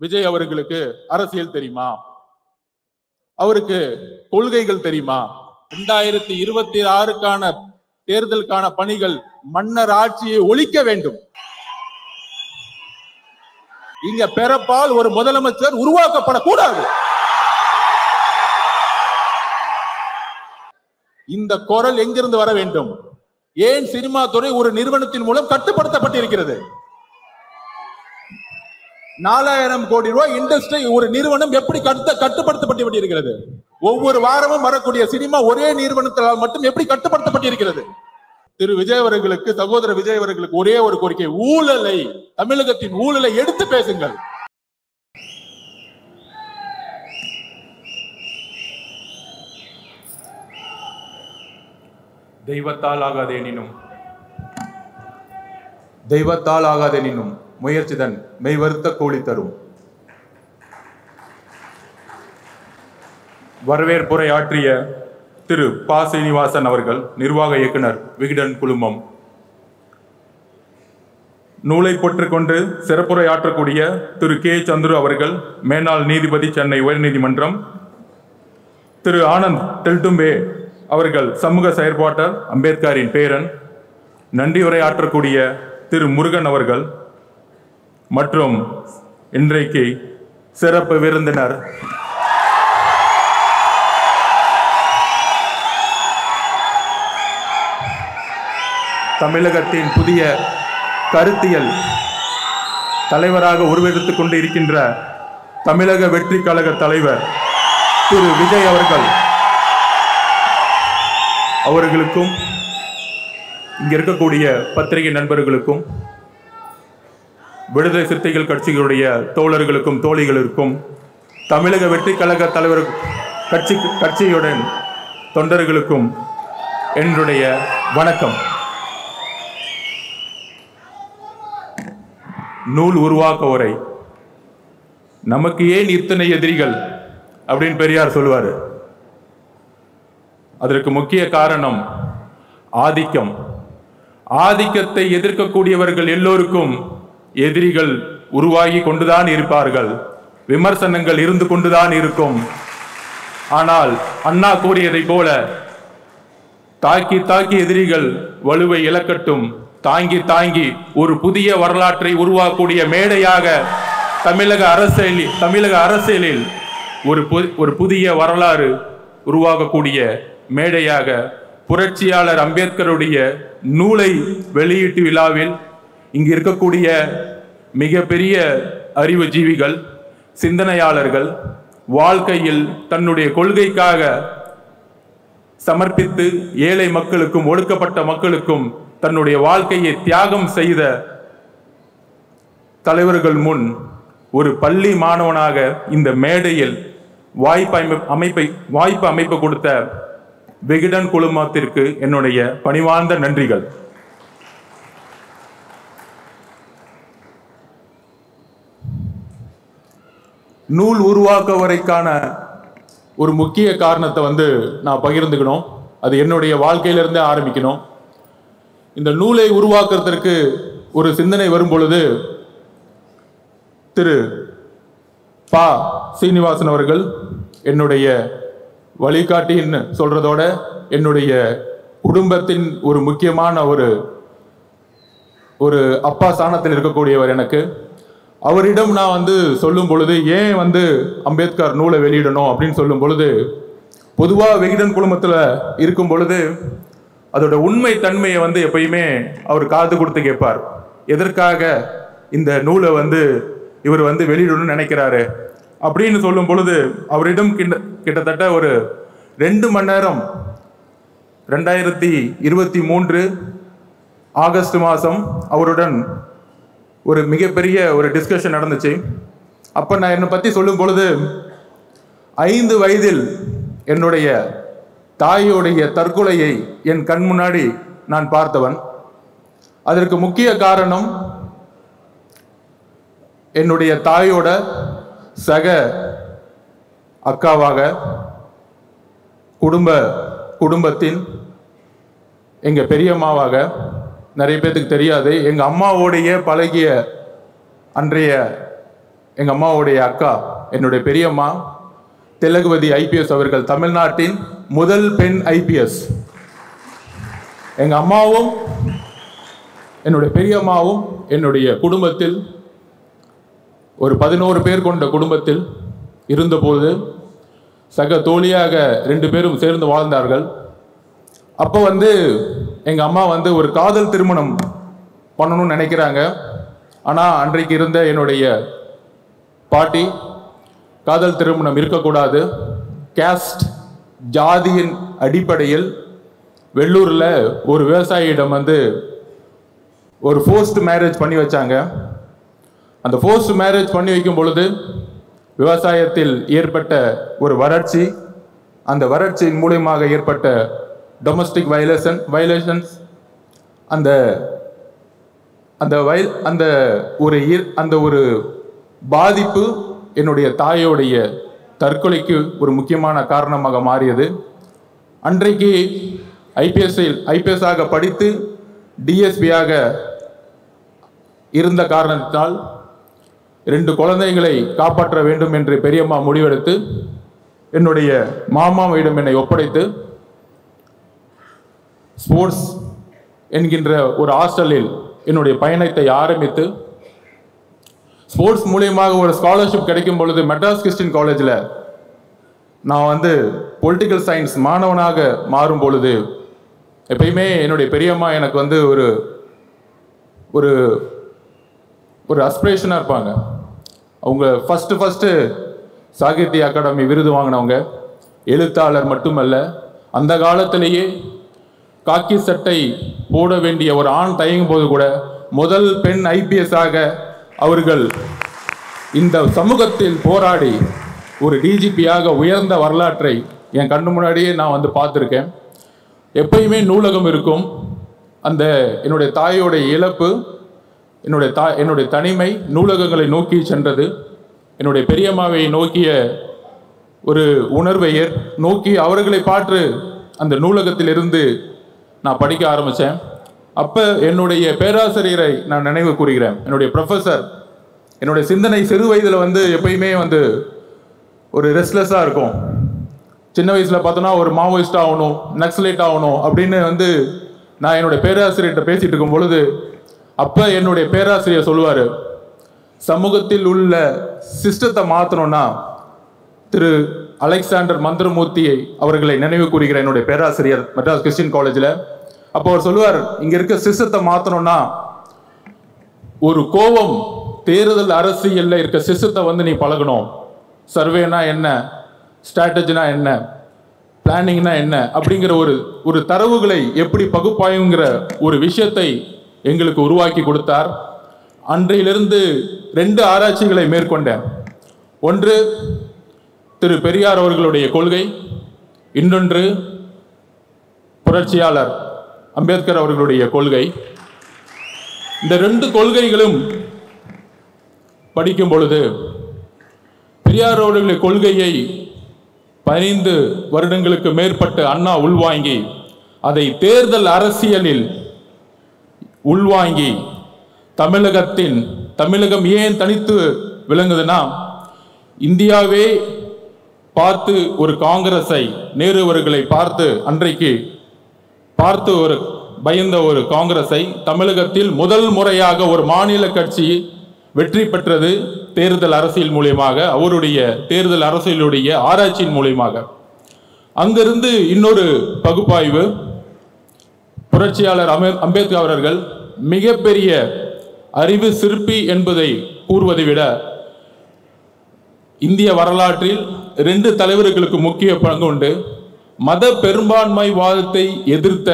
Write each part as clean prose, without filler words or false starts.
விஜய் அவர்களுக்கு அரசியல் தெரியுமா? அவருக்கு கொள்கைகள் தெரியுமா? 2026க்கான தேர்தலுக்கான பணிகள் மன்னர் ஆட்சியை ஒழிக்க வேண்டும். இங்க பிறப்பால் ஒரு முதலமைச்சர் உருவாக்கப்படக்கூடாது. இந்த குரல் எங்கிருந்து வர வேண்டும்? ஏன் சினிமா துறை ஒரு நிறுவனத்தின் மூலம் கட்டுப்படுத்தப்பட்டிருக்கிறது? 4000 கோடி ரூபாய் இண்டஸ்ட்ரி ஒரு நிறுவனம் எப்படி கட்டுப்படுத்தப்பட்டிருக்கிறது? ஒவ்வொரு வாரமும் வரக்கூடிய சினிமா ஒரே நிறுவனத்தால் மட்டும் எப்படி கட்டுப்படுத்தப்பட்டிருக்கிறது? திரு விஜய் அவர்களுக்கு, சகோதரர் விஜய் அவர்களுக்கு ஒரே ஒரு கோரிக்கை, ஊழலை, தமிழகத்தின் ஊழலை எடுத்து பேசுங்கள். தெய்வத்தால் ஆகாதெனினும் முயற்சிதன் மெய்வருத்த கூலி தரும். வரவேற்புரை ஆற்றிய திரு ப. சீனிவாசன் அவர்கள், நிர்வாக இயக்குனர், விகடன் குழுமம். நூலை பெற்றுக்கொண்டு சிறப்புரை ஆற்றக்கூடிய திரு கே. சந்துரு அவர்கள், மேனாள் நீதிபதி, சென்னை உயர்நீதிமன்றம். திரு ஆனந்த் டெல்டும்பே அவர்கள், சமூக செயற்பாட்டாளர், அம்பேத்கரின் பேரன். நன்றி உரை ஆற்றக்கூடிய திரு முருகன் அவர்கள் மற்றும் இன்றைக்கு சிறப்பு விருந்தினர் தமிழகத்தின் புதிய கருத்தியல் தலைவராக உருவெடுத்துக் கொண்டு இருக்கின்ற தமிழக வெற்றி கழக தலைவர் திரு விஜய் அவர்களுக்கும் இங்க இருக்கக்கூடிய பத்திரிகை நண்பர்களுக்கும் விடுதலை சிறுத்தைகள் கட்சிகளுடைய தோழர்களுக்கும் தோழிகளுக்கும் தமிழக வெற்றி கழக தலைவர் கட்சியுடன் தொண்டர்களுக்கும் என்னுடைய வணக்கம். நூல் உருவாக்க உரை. நமக்கு ஏன் இத்தனை எதிரிகள் அப்படின்னு பெரியார் சொல்லுவாரு. அதற்கு முக்கிய காரணம் ஆதிக்கம். ஆதிக்கத்தை எதிர்க்கக்கூடியவர்கள் எல்லோருக்கும் எதிரிகள் உருவாகி கொண்டுதான் இருப்பார்கள், விமர்சனங்கள் இருந்து கொண்டுதான் இருக்கும். ஆனால் அண்ணா கூறியதை போல, தாக்கி தாக்கி எதிரிகள் வலுவை இழக்கட்டும், தாங்கி தாங்கி ஒரு புதிய வரலாற்றை உருவாக்கக்கூடிய மேடையாக தமிழக அரசியலில் ஒரு புதிய வரலாறு உருவாகக்கூடிய மேடையாக புரட்சியாளர் அம்பேத்கருடைய நூலை வெளியீட்டு விழாவில் இங்கு இருக்கக்கூடிய மிகப்பெரிய அறிவுஜீவிகள், சிந்தனையாளர்கள், வாழ்க்கையில் தன்னுடைய கொள்கைக்காக சமர்ப்பித்து ஏழை மக்களுக்கும் ஒடுக்கப்பட்ட மக்களுக்கும் தன்னுடைய வாழ்க்கையை தியாகம் செய்த தலைவர்கள் முன் ஒரு பள்ளி மாணவனாக இந்த மேடையில் வாய்ப்பு அமைப்பு கொடுத்த விகடன் குழுமத்திற்கு என்னுடைய பணிவார்ந்த நன்றிகள். நூல் உருவாக்க வரைக்கான ஒரு முக்கிய காரணத்தை நான் பகிர்ந்துக்கணும். அது என்னுடைய வாழ்க்கையிலிருந்தே ஆரம்பிக்கணும். இந்த நூலை உருவாக்குறதற்கு ஒரு சிந்தனை வரும் பொழுது திரு ப. சீனிவாசன் அவர்கள் என்னுடைய வழிகாட்டின்னு சொல்றதோட என்னுடைய குடும்பத்தின் ஒரு முக்கியமான ஒரு அப்பா ஸ்தானத்தில் இருக்கக்கூடியவர் எனக்கு. அவரிடம் நான் சொல்லும் பொழுது, ஏன் அம்பேத்கர் நூலை வெளியிடணும் அப்படின்னு சொல்லும் பொழுது, பொதுவாக விகடன் குழுமத்தில் இருக்கும் பொழுது அதோட உண்மை தன்மையை எப்பயுமே அவர் காது கொடுத்து கேட்பார். எதற்காக இந்த நூலை இவர் வெளியிடணும்னு நினைக்கிறாரு அப்படின்னு சொல்லும் பொழுது, அவரிடம் கிட்டத்தட்ட ஒரு 2 மணி நேரம் 2023 ஆகஸ்ட் மாதம் அவருடன் ஒரு மிகப்பெரிய ஒரு டிஸ்கஷன் நடந்துச்சு. அப்போ நான் என்னை பற்றி சொல்லும் பொழுது, 5 வயதில் என்னுடைய தாயோடைய தற்கொலையை என் கண் முன்னாடி நான் பார்த்தவன். அதற்கு முக்கிய காரணம் என்னுடைய தாயோட சக அக்காவாக குடும்பத்தின் எங்க பெரியம்மாவாக, நிறைய பேருக்கு தெரியாது, எங்க அம்மாவோடைய பழகிய அன்றைய எங்கள் அம்மாவுடைய அக்கா, என்னுடைய பெரியம்மா திலகவதி ஐபிஎஸ் அவர்கள், தமிழ்நாட்டின் முதல் பெண் ஐபிஎஸ். எங்கள் அம்மாவும் என்னுடைய பெரியம்மாவும் என்னுடைய குடும்பத்தில் ஒரு 11 பேர் கொண்ட குடும்பத்தில் இருந்தபோது சக தோழியாக 2 பேரும் சேர்ந்து வாழ்ந்தார்கள். அப்போ எங்கள் அம்மா ஒரு காதல் திருமணம் பண்ணணும்னு நினைக்கிறாங்க. ஆனால் அன்றைக்கு இருந்த என்னுடைய பாட்டி காதல் திருமணம் இருக்கக்கூடாது, கேஸ்ட் ஜாதியின் அடிப்படையில் வெள்ளூரில் ஒரு விவசாயியிடம் ஒரு ஃபோர்ஸ்ட் மேரேஜ் பண்ணி வச்சாங்க. அந்த ஃபோர்ஸ்ட் மேரேஜ் பண்ணி வைக்கும் பொழுது விவசாயத்தில் ஏற்பட்ட ஒரு வறட்சி, அந்த வறட்சியின் மூலமாக ஏற்பட்ட டொமஸ்டிக் வயலேஷன்ஸ், அந்த ஒரு பாதிப்பு என்னுடைய தாயோடைய தற்கொலைக்கு ஒரு முக்கியமான காரணமாக மாறியது. அன்றைக்கு ஐபிஎஸ்ஸாக படித்து டிஎஸ்பியாக இருந்த காரணத்தால் 2 குழந்தைகளை காப்பாற்ற வேண்டும் என்று பெரியம்மா முடிவெடுத்து என்னுடைய மாமாவிடம் என்னை ஒப்படைத்து ஸ்போர்ட்ஸ் என்கின்ற ஒரு ஹாஸ்டலில் என்னுடைய பயணத்தை ஆரம்பித்து, ஸ்போர்ட்ஸ் மூலியமாக ஒரு ஸ்காலர்ஷிப் கிடைக்கும் பொழுது மெட்ராஸ் கிறிஸ்டியன் காலேஜில் நான் பொலிட்டிக்கல் சயின்ஸ் மாணவனாக மாறும் பொழுது எப்பயுமே என்னுடைய பெரியம்மா எனக்கு ஒரு ஒரு ஒரு அஸ்பிரேஷனாக இருப்பாங்க. அவங்க ஃபஸ்ட்டு சாகித்ய அகாடமி விருது வாங்கினவங்க, எழுத்தாளர் மட்டுமல்ல, அந்த காலத்திலேயே காக்கி சட்டை போட வேண்டிய ஒரு ஆண் தயங்கும் போது கூட முதல் பெண் ஐபிஎஸ் ஆக அவர்கள் இந்த சமூகத்தில் போராடி ஒரு டிஜிபியாக உயர்ந்த வரலாற்றை என் கண்ணு முன்னாடியே நான் பார்த்துருக்கேன். எப்பயுமே நூலகம் இருக்கும். அந்த என்னுடைய தாயோடைய இழப்பு, என்னுடைய தனிமை நூலகங்களை நோக்கி சென்றது. என்னுடைய பெரியம்மாவை நோக்கிய ஒரு உணர்வை நோக்கி அவர்களை பார்த்து அந்த நூலகத்திலிருந்து நான் படிக்க ஆரம்பித்தேன். அப்போ என்னுடைய பேராசிரியரை நான் நினைவு கூறுகிறேன். என்னுடைய ப்ரொஃபஸர், என்னுடைய சிந்தனை சிறு வயதில் எப்பயுமே ஒரு ரெஸ்ட்லெஸ்ஸாக இருக்கும். சின்ன வயசில் பார்த்தோன்னா ஒரு மாவோயிஸ்ட் ஆகணும், நக்சலைட் ஆகணும் அப்படின்னு நான் என்னுடைய பேராசிரியர்கிட்ட பேசிகிட்டு இருக்கும் பொழுது அப்போ என்னுடைய பேராசிரியர் சொல்லுவார், சமூகத்தில் உள்ள சிஸ்டத்தை மாற்றணும்னா திரு அலெக்சாண்டர் மந்திரமூர்த்தியை அவர்களை நினைவு கூறுகிற என்னுடைய பேராசிரியர் மெட்ராஸ் கிறிஸ்டியன் காலேஜில். அப்போ அவர் சொல்லுவார், இங்கே இருக்க சிஸ்டத்தை மாற்றணும்னா ஒரு கோபம், தேர்தல் அரசியலில் இருக்க சிஸ்டத்தை நீ பழகணும். சர்வேனா என்ன, ஸ்ட்ராட்டஜினா என்ன, பிளானிங்னா என்ன அப்படிங்கிற ஒரு தரவுகளை எப்படி பகுப்பாயுங்கிற ஒரு விஷயத்தை எங்களுக்கு உருவாக்கி கொடுத்தார். அன்றையிலிருந்து 2 ஆராய்ச்சிகளை மேற்கொண்டேன். ஒன்று திரு பெரியார் அவர்களுடைய கொள்கை, இன்னொன்று புரட்சியாளர் அம்பேத்கர் அவர்களுடைய கொள்கை. இந்த 2 கொள்கைகளும் படிக்கும் பொழுது பெரியார் அவர்களுடைய கொள்கையை 15 வருடங்களுக்கு மேற்பட்ட அண்ணா உள்வாங்கி அதை தேர்தல் அரசியலில் உள்வாங்கி தமிழகம் ஏன் தனித்து விளங்குதுன்னா, இந்தியாவே பார்த்து ஒரு காங்கிரஸை, நேரு அவர்களை அன்றைக்கு பார்த்து ஒரு பயந்த ஒரு காங்கிரஸை தமிழகத்தில் முதல் முறையாக ஒரு மாநில கட்சி வெற்றி பெற்றது தேர்தல் அரசியல் மூலியமாக, அவருடைய தேர்தல் அரசியலுடைய ஆராய்ச்சியின் மூலியமாக. அங்கிருந்து இன்னொரு பகுப்பாய்வு, புரட்சியாளர் அம்பேத்கர் அவர்கள் மிகப்பெரிய அறிவு சிற்பி என்பதை கூறுவதை விட இந்திய வரலாற்றில் 2 தலைவர்களுக்கு முக்கிய பங்கு உண்டு. மத பெரும்பான்மைவாதத்தை எதிர்த்த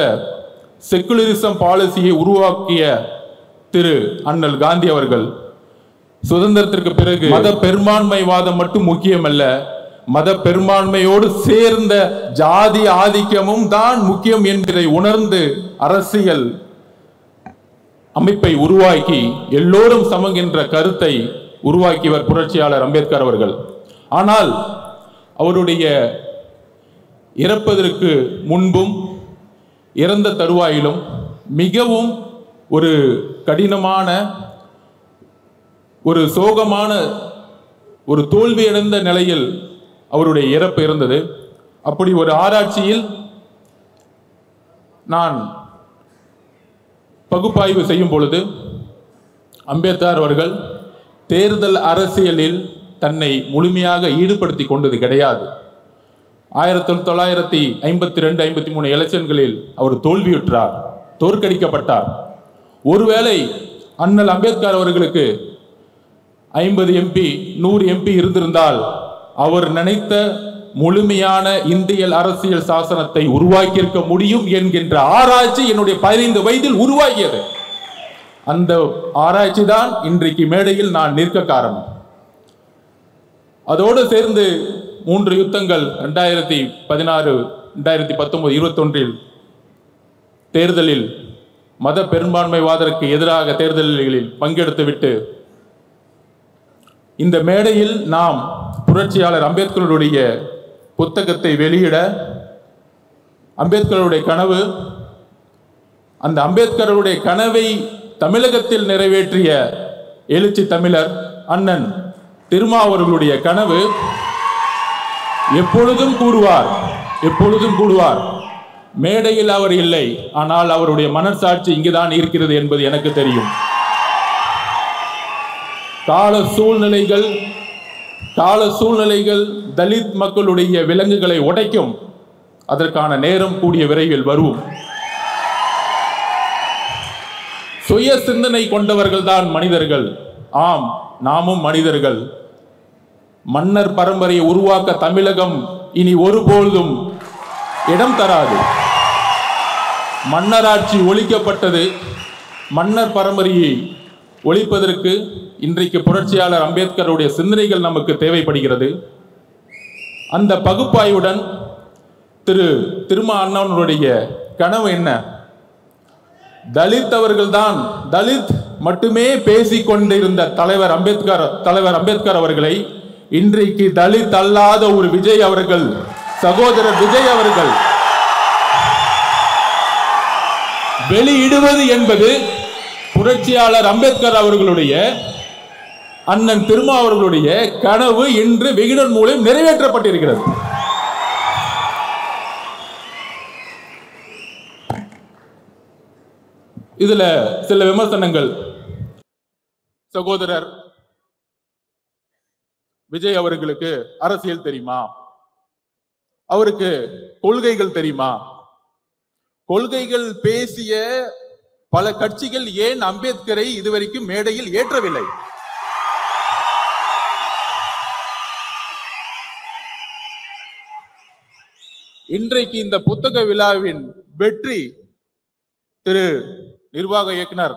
செக்குலரிசம் பாலிசியை உருவாக்கிய திரு அண்ணல் காந்தி அவர்கள் சுதந்திரத்திற்கு பிறகு மத பெரும்பான்மைவாதம் மட்டும் முக்கியமல்ல, மத பெரும்பான்மையோடு சேர்ந்த ஜாதி ஆதிக்கமும் தான் முக்கியம் என்பதை உணர்ந்து அரசியல் அமைப்பை உருவாக்கி எல்லோரும் சமங்கின்ற கருத்தை உருவாக்கியவர் புரட்சியாளர் அம்பேத்கர் அவர்கள். ஆனால் அவருடைய இறப்பதற்கு முன்பும் இறந்த தருவாயிலும் மிகவும் ஒரு கடினமான ஒரு சோகமான ஒரு தோல்வியடைந்த நிலையில் அவருடைய இறப்பு இருந்தது. அப்படி ஒரு ஆராய்ச்சியில் நான் பகுப்பாய்வு செய்யும் பொழுது அம்பேத்கர் அவர்கள் தேர்தல் அரசியலில் தன்னை முழுமையாக ஈடுபடுத்தி கொண்டது கிடையாது. 1952-53 எலெக்ஷன்களில் அவர் தோல்வியுற்றார், தோற்கடிக்கப்பட்டார். ஒருவேளை அண்ணல் அம்பேத்கர் அவர்களுக்கு 50 MP 100 MP இருந்திருந்தால் அவர் நினைத்த முழுமையான இந்திய அரசியல் சாசனத்தை உருவாக்கியிருக்க முடியும் என்கின்ற ஆராய்ச்சி என்னுடைய 15 வயதில் உருவாகியது. அந்த ஆராய்ச்சி தான் இன்றைக்கு மேடையில் நான் நிற்க காரணம். அதோடு சேர்ந்து 3 யுத்தங்கள் 2016, 2019, 21 தேர்தலில் மத பெரும்பான்மைவாதற்கு எதிராக தேர்தல்களில் பங்கெடுத்துவிட்டு இந்த மேடையில் நாம் புரட்சியாளர் அம்பேத்கருடைய புத்தகத்தை வெளியிட, அம்பேத்கருடைய கனவு, அந்த அம்பேத்கருடைய கனவை தமிழகத்தில் நிறைவேற்றிய எழுச்சி தமிழர் அண்ணன் திருமாவர்களுடைய கனவு எப்பொழுதும் கூடுவார். மேடையில் அவர் இல்லை, ஆனால் அவருடைய மனசாட்சி இங்குதான் இருக்கிறது என்பது எனக்கு தெரியும். கால சூழ்நிலைகள் தலித் மக்களுடைய விலங்குகளை உடைக்கும். அதற்கான நேரம் கூடிய விரைவில் வரும். சுய சிந்தனை கொண்டவர்கள் தான் மனிதர்கள். ஆம், நாமும் மனிதர்கள். மன்னர் பரம்பரையை உருவாக்க தமிழகம் இனி ஒருபொழுதும் இடம் தராது. மன்னராட்சி ஒழிக்கப்பட்டது. மன்னர் பரம்பரையை ஒழிப்பதற்கு இன்றைக்கு புரட்சியாளர் அம்பேத்கருடைய சிந்தனைகள் நமக்கு தேவைப்படுகிறது. அந்த பகுப்பாய்வுடன் திருமா அண்ணனுடைய கனவு என்ன? தலித் அவர்கள்தான், தலித் மட்டுமே பேசிக் கொண்டிருந்த தலைவர் அம்பேத்கர் அவர்களை இன்றைக்கு தலித் அல்லாத ஒரு விஜய் அவர்கள், சகோதரர் விஜய் அவர்கள் வெளியிடுவது என்பது புரட்சியாளர் அம்பேத்கர் அவர்களுடைய, அண்ணன் திருமா அவர்களுடைய கனவு இன்று விகடன் மூலம் நிறைவேற்றப்பட்டிருக்கிறது. இதுல சில விமர்சனங்கள். சகோதரர் விஜய் அவர்களுக்கு அரசியல் தெரியுமா? அவருக்கு கொள்கைகள் தெரியுமா? கொள்கைகள் பேசிய பல கட்சிகள் ஏன் அம்பேத்கரை இதுவரைக்கும் மேடையில் ஏற்றவில்லை? இன்றைக்கு இந்த புத்தக விழாவின் வெற்றி, திரு நிர்வாக இயக்குனர்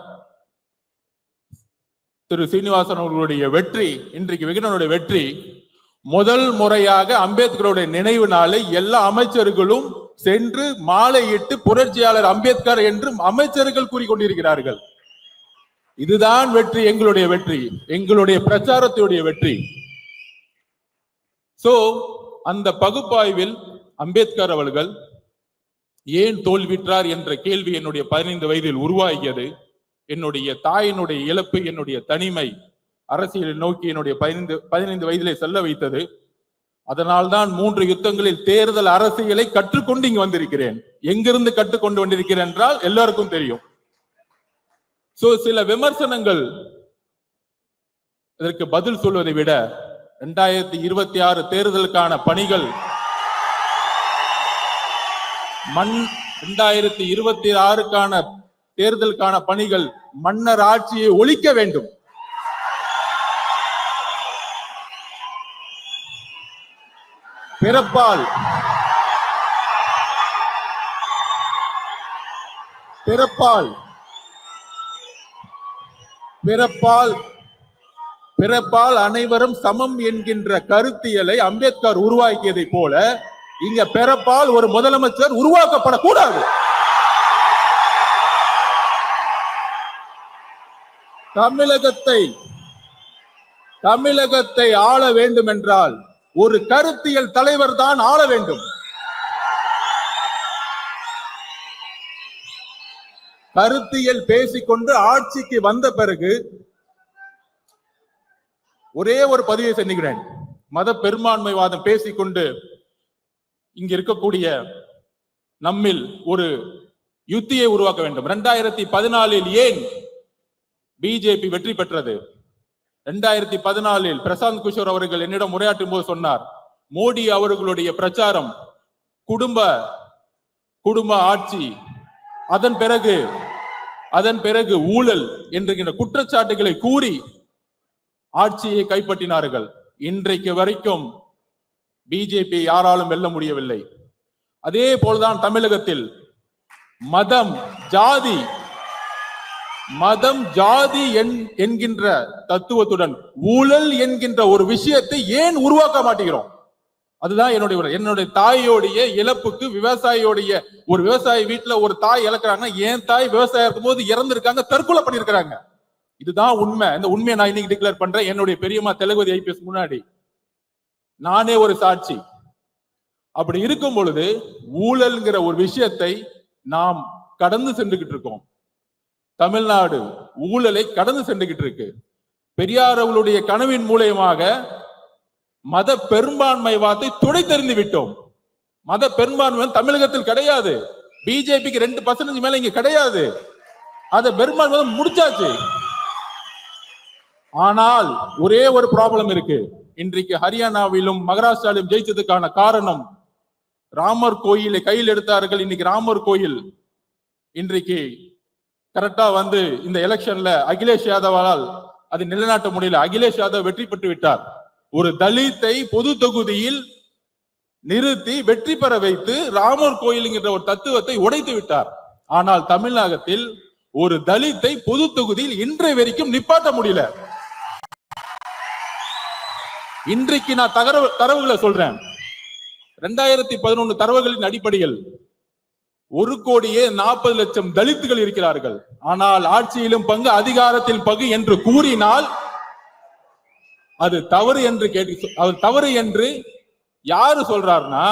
திரு சீனிவாசன் அவர்களுடைய வெற்றி, இன்றைக்கு விகடனுடைய வெற்றி, முதல் முறையாக அம்பேத்கருடைய நினைவு நாளை எல்லா அமைச்சர்களும் சென்று மாலையிட்டு புரட்சியாளர் அம்பேத்கர் என்று அமைச்சர்கள் கூறிக்கொண்டிருக்கிறார்கள். இதுதான் வெற்றி, எங்களுடைய வெற்றி, எங்களுடைய பிரச்சாரத்துடைய வெற்றி. சோ அந்த பகுப்பாய்வில் அம்பேத்கர் அவர்கள் ஏன் தோல்விற்றார் என்ற கேள்வி என்னுடைய 15 வயதில் உருவாகியது. என்னுடைய தாயினுடைய இழப்பு, என்னுடைய தனிமை அரசியலை நோக்கி என்னுடைய 15 வயதிலே செல்ல வைத்தது. அதனால்தான் 3 யுத்தங்களில் தேர்தல் அரசியலை கற்றுக்கொண்டு இங்கு வந்திருக்கிறேன். எங்கிருந்து கற்றுக்கொண்டு வந்திருக்கிறேன் என்றால் எல்லாருக்கும் தெரியும். சோ சில விமர்சனங்கள், இதற்கு பதில் சொல்வதை விட 2026 தேர்தலுக்கான பணிகள், 2026க்கான தேர்தலுக்கான பணிகள், மன்னர் ஆட்சியை ஒழிக்க வேண்டும். பிறப்பால் அனைவரும் சமம் என்கின்ற கருத்தியலை அம்பேத்கர் உருவாக்கியதை போல இங்க பிறப்பால் ஒரு முதலமைச்சர் உருவாக்கப்படக்கூடாது. தமிழகத்தை ஆள வேண்டும் என்றால் ஒரு கருத்தியல் தலைவர் தான் ஆள வேண்டும். கருத்தியல் பேசிக்கொண்டு ஆட்சிக்கு வந்த பிறகு ஒரே ஒரு பதிவை சென்றுகிறேன். மத பெரும்பான்மைவாதம் பேசிக்கொண்டு இங்க இருக்கக்கூடிய நம்மில் ஒரு யுத்தியை உருவாக்க வேண்டும். 2014 ஏன் பிஜேபி வெற்றி பெற்றது? 2014 பிரசாந்த் கிஷோர் அவர்கள் என்னிடம் உரையாற்றும் போது சொன்னார், மோடி அவர்களுடைய பிரச்சாரம் குடும்ப ஆட்சி, அதன் பிறகு ஊழல் என்கின்ற குற்றச்சாட்டுகளை கூறி ஆட்சியை கைப்பற்றினார்கள். இன்றைக்கு வரைக்கும் பிஜேபி யாராலும் வெல்ல முடியவில்லை. அதே போல்தான் தமிழகத்தில் மதம் ஜாதி என்கின்ற தத்துவத்துடன் ஊழல் என்கின்ற ஒரு விஷயத்தை ஏன் உருவாக்க மாட்டேங்கிறோம்? அதுதான் என்னுடைய தாயோடைய இழப்புக்கு, விவசாயியோடைய ஒரு விவசாயி வீட்டுல ஒரு தாய் இழக்கிறாங்கன்னா, என் தாய் விவசாயம் இருக்கும் போது இறந்திருக்காங்க, தற்கொலை பண்ணிருக்கிறாங்க. இதுதான் உண்மை. இந்த உண்மையை நான் இன்னைக்கு டிக்ளேர் பண்றேன். என்னுடைய பெரியம்மா தெலுங்குவதி ஐபிஎஸ் முன்னாடி நானே ஒரு சாட்சி. அப்படி இருக்கும் பொழுது ஊழல்ங்கிற ஒரு விஷயத்தை நாம் கடந்து சென்றுகிட்டு இருக்கோம். தமிழ்நாடு ஊழலை கடந்து சென்றுகிட்டு இருக்கு. பெரியார் அவர்களுடைய கனவின் மூலயமாக மத பெரும்பான்மைவாதத்தை துடைத்தெறிந்து விட்டோம். மத பெரும்பான்மை தமிழகத்தில் கிடையாது. பிஜேபிக்கு 2% மேல இங்க கிடையாது. அதை பெரும்பான்மை முடிச்சாச்சு. ஆனால் ஒரே ஒரு ப்ராப்ளம் இருக்கு. இன்றைக்கு ஹரியானாவிலும் மகாராஷ்டிராவிலும் ஜெயிச்சதுக்கான காரணம், ராமர் கோயிலை கையில் எடுத்தார்கள். இன்னைக்கு ராமர் கோயில் இன்றைக்கு கரெக்டா இந்த எலெக்ஷன்ல அகிலேஷ் யாதவால் அது நிலைநாட்ட முடியல. அகிலேஷ் யாதவ் வெற்றி பெற்று விட்டார். ஒரு தலித்தை பொது தொகுதியில் நிறுத்தி வெற்றி பெற வைத்து ராமர் கோயிலுங்கிற ஒரு தத்துவத்தை உடைத்து விட்டார். ஆனால் தமிழகத்தில் ஒரு தலித்தை பொது தொகுதியில் இன்றைய வரைக்கும் நிப்பாட்ட முடியல. இன்றைக்கு நான் தரவுகளை சொல்றேன். 2011 தரவுகளின் அடிப்படையில் 1,40,00,000 தலித்துகள் இருக்கிறார்கள். ஆனால் ஆட்சியிலும் பங்கு, அதிகாரத்தில் பங்கு என்று கூறினால் அது தவறு என்று யாரு சொல்றாருன்னா,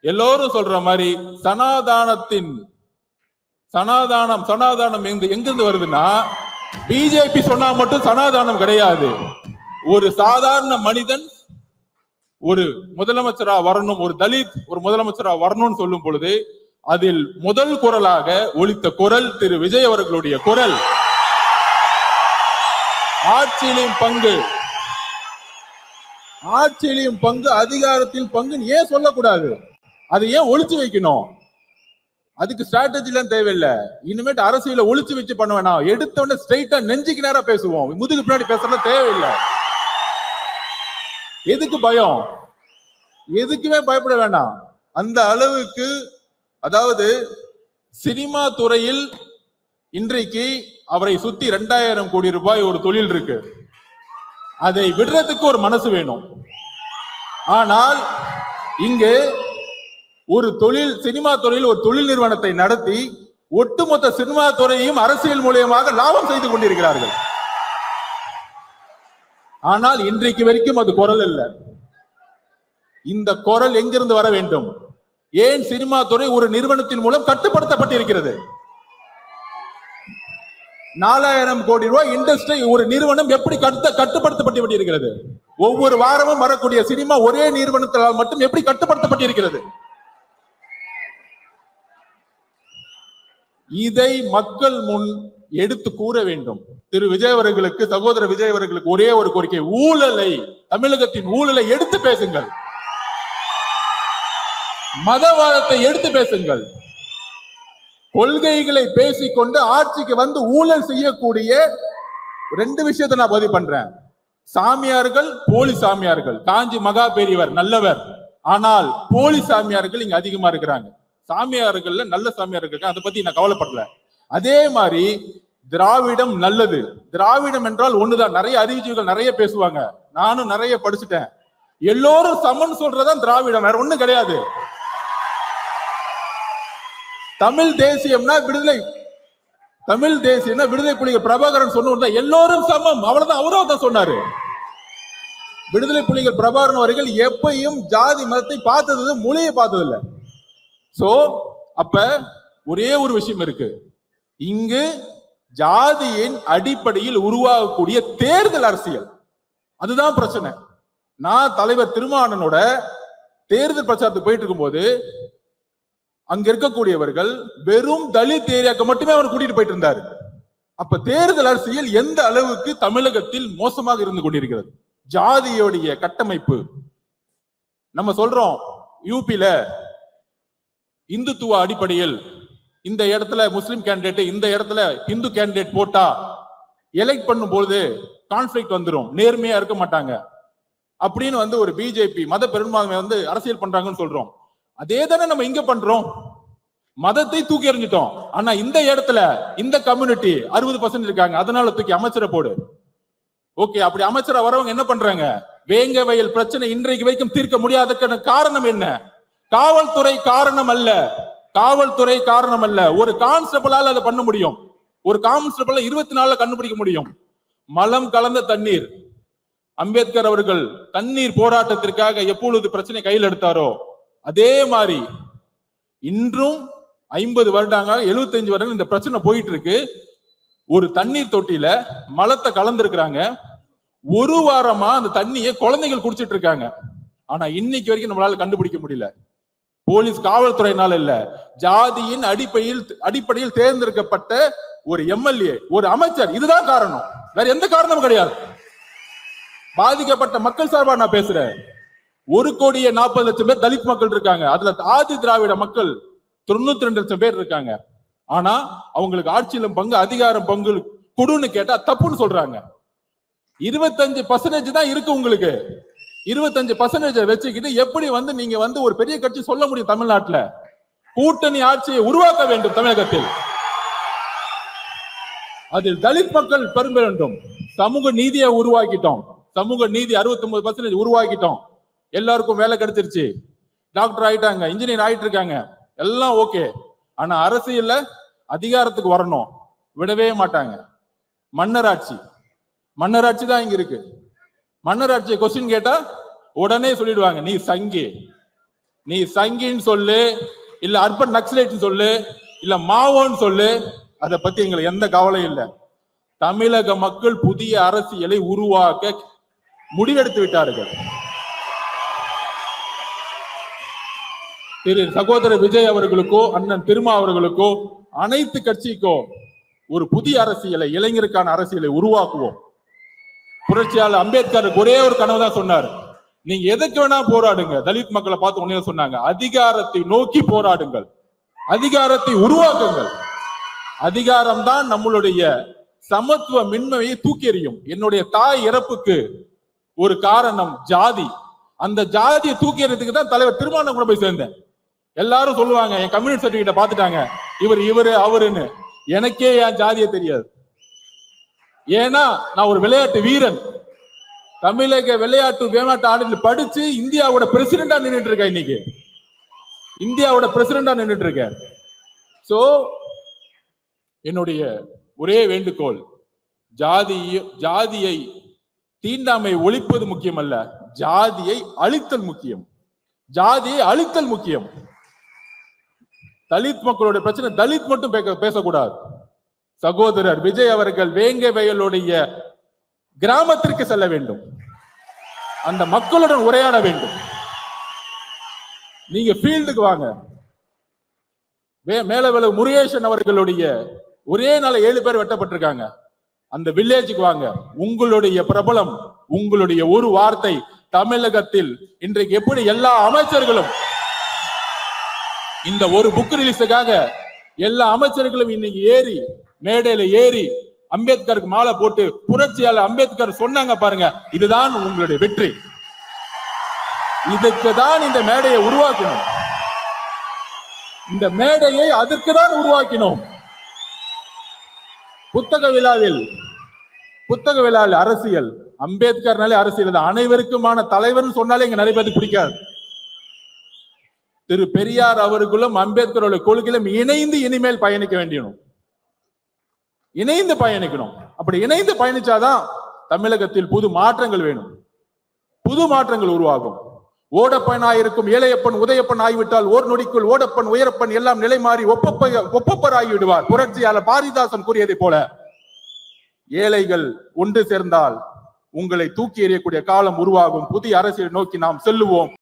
எல்லோரும் சொல்ற மாதிரி சனாதானம் எங்கிருந்து வருதுன்னா, பிஜேபி சொன்னா மட்டும் சனாதானம் கிடையாது. ஒரு சாதாரண மனிதன் ஒரு முதலமைச்சரா வரணும், ஒரு தலித் ஒரு முதலமைச்சரா வரணும்னு சொல்லும் பொழுது அதில் முதல் குரலாக ஒலித்த குரல் திரு விஜய் அவர்களுடைய குரல். ஆட்சியிலும் பங்கு, அதிகாரத்தில் பங்கு ஏன் சொல்லக்கூடாது? அதை ஏன் ஒளிச்சு வைக்கணும்? அதுக்கு ஸ்ட்ராட்டஜி எல்லாம் தேவையில்லை. இனிமேட்டு அரசியல ஒளிச்சு வச்சு பண்ண வேணாம். எடுத்த உடனே ஸ்ட்ரைட்டா நெஞ்சுக்கு நேரா பேசுவோம். முதுகு பின்னாடி பேசுறது தேவையில்லை. எதுக்கு பயம்? எதுக்குமே பயப்பட வேண்டாம். அந்த அளவுக்கு, அதாவது சினிமா துறையில் இன்றைக்கு அவரை சுத்தி 2000 கோடி ரூபாய் ஒரு தொழில் இருக்கு. அதை விடுறதுக்கு ஒரு மனசு வேணும். ஆனால் இங்கு ஒரு சினிமா துறையில் ஒரு தொழில் நிறுவனத்தை நடத்தி ஒட்டுமொத்த சினிமா துறையையும் அரசியல் மூலமாக லாபம் செய்து கொண்டிருக்கிறார்கள். ஆனால் இன்றைக்கு வரைக்கும் அது குரல் இல்லை. இந்த குரல் எங்கிருந்து வர வேண்டும்? ஏன் சினிமா துறை ஒரு நிறுவனத்தின் மூலம் கட்டுப்படுத்தப்பட்டிருக்கிறது? 4000 கோடி ரூபாய் இண்டஸ்ட்ரி ஒரு நிறுவனம் எப்படி கட்டுப்படுத்தப்பட்டிருக்கிறது? ஒவ்வொரு வாரமும் வரக்கூடிய சினிமா ஒரே நிறுவனத்தால் மட்டும் எப்படி கட்டுப்படுத்தப்பட்டிருக்கிறது? இதை மக்கள் முன் எடுத்து கூற வேண்டும். திரு விஜய் அவர்களுக்கு, சகோதரர் விஜய் அவர்களுக்கு ஒரே ஒரு கோரிக்கை, தமிழகத்தின் ஊழலை எடுத்து பேசுங்கள். மதவாதத்தை எடுத்து பேசுங்கள். கொள்கைகளை பேசிக்கொண்டு ஆட்சிக்கு ஊழல் செய்யக்கூடிய 2 விஷயத்தை நான் பதிவு பண்றேன். சாமியார்கள், போலி சாமியார்கள். காஞ்சி மகா பெரியவர் நல்லவர், ஆனால் போலி சாமியார்கள் இங்க அதிகமா இருக்கிறாங்க. சாமியார்கள்ல நல்ல சாமியார்கள், அதை பத்தி நான் கவலைப்படல. அதே மாதிரி திராவிடம் நல்லது. திராவிடம் என்றால் ஒண்ணுதான். நிறைய அறிவிச்சுகள் நிறைய பேசுவாங்க. நானும் நிறைய படிச்சுட்டேன். எல்லோரும் சமன் சொல்றதான் திராவிடம், வேற ஒண்ணும் கிடையாது. தமிழ் தேசியம்னா விடுதலை புலிகள் பிரபாகரன் சொன்ன எல்லோரும் சமம், அவ்வளவுதான். அவரும் தான் சொன்னாரு. விடுதலை புலிகள் பிரபாகரன் அவர்கள் எப்பையும் ஜாதி மதத்தை பார்த்தது, மொழியை பார்த்தது இல்லை. சோ அப்ப ஒரே ஒரு விஷயம் இருக்கு. இங்கு ஜாதியின் அடிப்படையில் உருவாகக்கூடிய தேர்தல் அரசியல், அதுதான் பிரச்சனை. நான் தலைவர் திருமாவளவனோட தேர்தல் பிரச்சாரத்துக்கு போயிட்டு இருக்கும்போது அங்க இருக்கக்கூடியவர்கள் வெறும் தலித் ஏரியாக்கு மட்டுமே அவர் கூட்டிட்டு போயிட்டு இருந்தாரு. அப்ப தேர்தல் அரசியல் எந்த அளவுக்கு தமிழகத்தில் மோசமாக இருந்து கொண்டிருக்கிறது. ஜாதியோடைய கட்டமைப்பு. நம்ம சொல்றோம் யூபியில இந்துத்துவ அடிப்படையில் இந்த இடத்துல முஸ்லிம் கேண்டிடேட், இந்த இடத்துல இந்து கேண்டிடேட் போட்டா எலெக்ட் பண்ணும்போது கான்ஃபிளிக்ட் வந்துடும், நேர்மையா இருக்க மாட்டாங்க அப்படின்னு ஒரு பிஜேபி மத பெரும்பான்மை அரசியல் பண்றாங்கன்னு சொல்றோம். அதே தானே நம்ம இங்க பண்றோம். மதத்தை தூக்கி எறிஞ்சிட்டோம். ஆனா இந்த இடத்துல இந்த கம்யூனிட்டி 60% இருக்காங்க, அதனால தூக்கி அமைச்சரை போடு. ஓகே, அப்படி அமைச்சரா வரவங்க என்ன பண்றாங்க? வேங்க வயல் பிரச்சனை இன்றைக்கு வரைக்கும் தீர்க்க முடியாததுக்கான காரணம் என்ன? காவல்துறை காரணம் அல்ல. காவல்துறை காரணம் அல்ல. ஒரு கான்ஸ்டபிளால அதை பண்ண முடியும். ஒரு கான்ஸ்டபிள் 24 கண்டுபிடிக்க முடியும். மலம் கலந்த தண்ணீர். அம்பேத்கர் அவர்கள் தண்ணீர் போராட்டத்திற்காக எப்பொழுது பிரச்சனை கையில் எடுத்தாரோ அதே மாதிரி இன்றும் 50 வருடங்கள் 75 வருடங்கள் இந்த பிரச்சனை போயிட்டு இருக்கு. ஒரு தண்ணீர் தொட்டியில மலத்தை கலந்துருக்கிறாங்க. ஒரு வாரமா அந்த தண்ணியை குழந்தைகள் குடிச்சிட்டு இருக்காங்க. ஆனா இன்னைக்கு வரைக்கும் நம்மளால கண்டுபிடிக்க முடியல. போலீஸ் காவல்துறையினால இல்ல, ஜாதியின் அடிப்படையில் தேர்ந்தெடுக்கப்பட்ட ஒரு எம்எல்ஏ, ஒரு அமைச்சர், இதுதான் காரணம். வேற எந்த காரணமும் கிடையாது. பாதிக்கப்பட்ட மக்கள் சார்பா நான் பேசுறேன். 1,40,00,000 பேர் தலித் மக்கள் இருக்காங்க. அதுல ஆதி திராவிட மக்கள் 92 லட்சம் பேர் இருக்காங்க. ஆனா அவங்களுக்கு ஆட்சியிலும் பங்கு, அதிகாரம் பங்கு கொடுன்னு கேட்டா தப்புன்னு சொல்றாங்க. 25% தான் இருக்கு உங்களுக்கு. 25% வச்சுக்கிட்டு எப்படி நீங்க ஒரு பெரிய கட்சி சொல்ல முடியும்? தமிழ்நாட்டில் கூட்டணி ஆட்சியை உருவாக்க வேண்டும். தமிழகத்தில் அதில் தலித் மக்கள் பெரும்ப வேண்டும். சமூக நீதியை உருவாக்கிட்டோம். சமூக நீதி 69% உருவாக்கிட்டோம். எல்லாருக்கும் வேலை கிடைச்சிருச்சு, டாக்டர் ஆயிட்டாங்க, இன்ஜினியர் ஆயிட்டு இருக்காங்க, எல்லாம் ஓகே. ஆனா அரசியல்ல அதிகாரத்துக்கு வரணும், விடவே மாட்டாங்க. மன்னராட்சி தான் இங்க இருக்கு. மன்னராட்சியை கொஸ்டின் கேட்டா உடனே சொல்லிடுவாங்க, நீ சங்கின்னு சொல்லு, இல்ல அர்பன் நக்சலைட் சொல்லு, இல்ல மாவோன்னு சொல்லு, அதை பத்தி எங்களுக்கு எந்த கவலையும் இல்லை. தமிழக மக்கள் புதிய அரசியலை உருவாக்க முடிவெடுத்து விட்டார்கள். திரு சகோதரர் விஜய் அவர்களுக்கோ அண்ணன் திருமா அவர்களுக்கோ அனைத்து கட்சிக்கோ ஒரு புதிய அரசியலை, இளைஞருக்கான அரசியலை உருவாக்குவோம். புரட்சியாளர் அம்பேத்கர் ஒரே ஒரு கனவு தான் சொன்னார், நீங்க எதுக்கு வேணா போராடுங்க. தலித் மக்களை பார்த்து ஒன்னே சொன்னாங்க, அதிகாரத்தை நோக்கி போராடுங்கள், அதிகாரத்தை உருவாக்குங்கள். அதிகாரம் தான் நம்மளுடைய சமத்துவ மின்மையை தூக்கி எறியும். என்னுடைய தாய் இறப்புக்கு ஒரு காரணம் ஜாதி. அந்த ஜாதியை தூக்கி எறியதுக்கு தான் தலைவர் திருமாவளவன் கூட போய் சேர்ந்தேன். எல்லாரும் சொல்லுவாங்க, என் கம்யூனிட்டி சர்டிபிகேட்டை பார்த்துட்டாங்க, இவரு அவருன்னு. எனக்கே என் ஜாதியை தெரியாது. ஏன்னா நான் ஒரு விளையாட்டு வீரன். தமிழக விளையாட்டு ஆண்டுகள் படிச்சு இந்தியாவோட பிரசிடண்டா நின்றுட்டு இருக்கேன். இன்னைக்கு இந்தியாவோட பிரசிடண்டா நின்றுட்டு இருக்கேன். சோ என்னுடைய ஒரே வேண்டுகோள், ஜாதியை தீண்டாமை ஒழிப்பது முக்கியம் அல்ல, ஜாதியை அழித்தல் முக்கியம். ஜாதியை அழித்தல் முக்கியம். தலித் மக்களுடைய பிரச்சனை தலித் மட்டும் பேசக்கூடாது. சகோதரர் விஜய் அவர்கள் வேங்க வயலுடைய கிராமத்திற்கு செல்ல வேண்டும், அந்த மக்களுடன் உரையாட வேண்டும். நீங்க ஃபீல்டுக்கு வாங்க. மேலவளவு முருகேசன் அவர்களுடைய ஒரே நாள் 7 பேர் வெட்டப்பட்டிருக்காங்க. அந்த வில்லேஜுக்கு வாங்க. உங்களுடைய பிரபலம், உங்களுடைய ஒரு வார்த்தை தமிழகத்தில் இன்றைக்கு எப்படி எல்லா அமைச்சர்களும் இந்த ஒரு புக் ரிலீஸுக்காக எல்லா அமைச்சர்களும் இன்னைக்கு ஏறி மேடையில ஏறி அம்பேத்கருக்கு மாலை போட்டு புரட்சியாளர் அம்பேத்கர் சொன்னாங்க பாருங்க, இதுதான் உங்களுடைய வெற்றி. இதுக்கு தான் இந்த மேடையை உருவாக்கணும். இந்த மேடையை அதற்கு தான் உருவாக்கினோம். புத்தக விழாவில் அரசியல், அம்பேத்கர்னாலே அரசியல் தான். அனைவருக்குமான தலைவர் சொன்னாலே இங்க நிறைய பேருக்கு பிடிக்காது. திரு பெரியார் அவர்களும் அம்பேத்கரோட கொள்கையிலும் இணைந்து இனிமேல் பயணிக்க வேண்டியணும். இணைந்து பயணிக்கணும். அப்படி இணைந்து பயணிச்சாதான் தமிழகத்தில் புது மாற்றங்கள் வேணும், புது மாற்றங்கள் உருவாகும். ஓடப்பனாயிருக்கும் ஏழையப்பன் உதயப்பன் ஆகிவிட்டால் ஓர் நொடிக்குள் ஓடப்பன் உயரப்பன் எல்லாம் நிலை மாறி ஒப்பப்பர் ஆகிவிடுவார். புரட்சியாளர் பாரதிதாசன் கூறியதை போல ஏழைகள் ஒன்று சேர்ந்தால் உங்களை தூக்கி எறியக்கூடிய காலம் உருவாகும். புதிய அரசியலை நோக்கி நாம் செல்லுவோம்.